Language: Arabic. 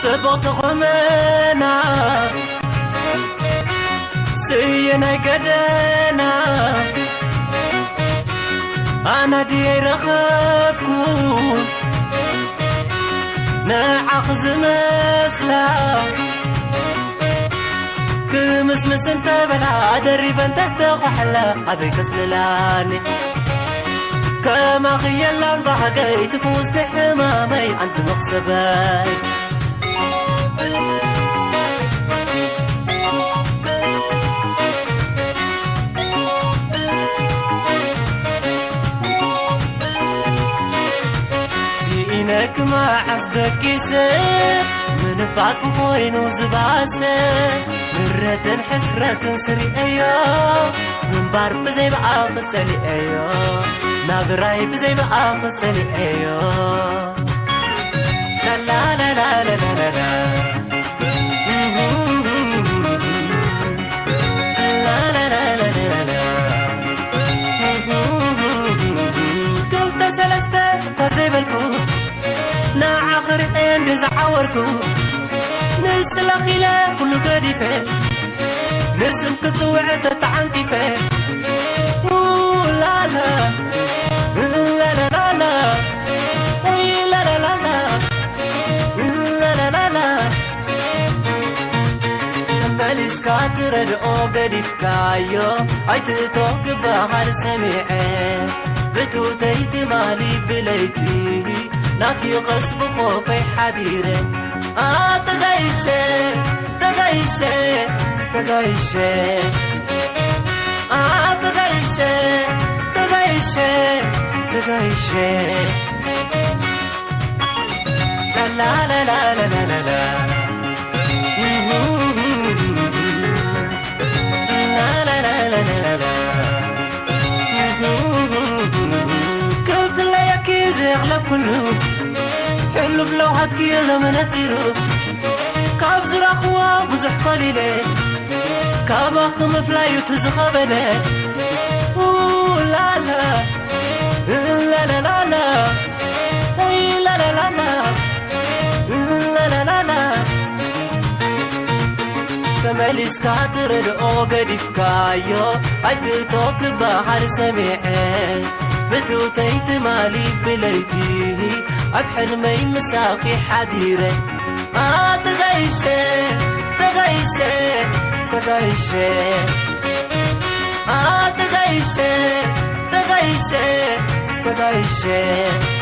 سبقت خمنا سينا قدنا أنا دي رخبكو نعخز مسلا كمسمس انت بلا دريبا انت وحلا أبيك اسللاني كما خيال بحقي تفوز بحمامي عند مقصباي سينك ما عصدك يسير من فاك خوين وزباسه مرة حسرة سري ايوه من بارب زي بعاف السلي ايوه نابراي بزي بعاف السلي ايوه لا لا لا لا لا لا لا لا لا لا لا لا قلت سلسته فزي بالكو نا آخر عند زعوركو نسلا خلا كل قديفه نسم كسوع تتعنكفه لا لا لا لا لا لا لا لا لا لا لا لا لا ماليس كاتر الأو قديف كايو عيت توك بحر سميعه بتو تيت مالي بليتي نافي قصب خوفي حديره تغيشه تغيشه تغيشه تغيشه تغيشه تغيشه لا لا لا لا لا لا لا لا لا لا لا لا كيف لا يكيز يغلب كله حلو بلو هاتكي لمن أتيرو كاب زراخوا بزح قليلة كاب أخم فلايو تزخبلة لا لا لا لا لا لا لا لا لا لا لا لا تمالي سكاتر الأو قديف كايو عيد توك بحر سميعه فتو تيت مالي بليتي أبحر مي مساقي حديرة تغيشه تغيشه تغيشه تغيشه تغيشه تغيشه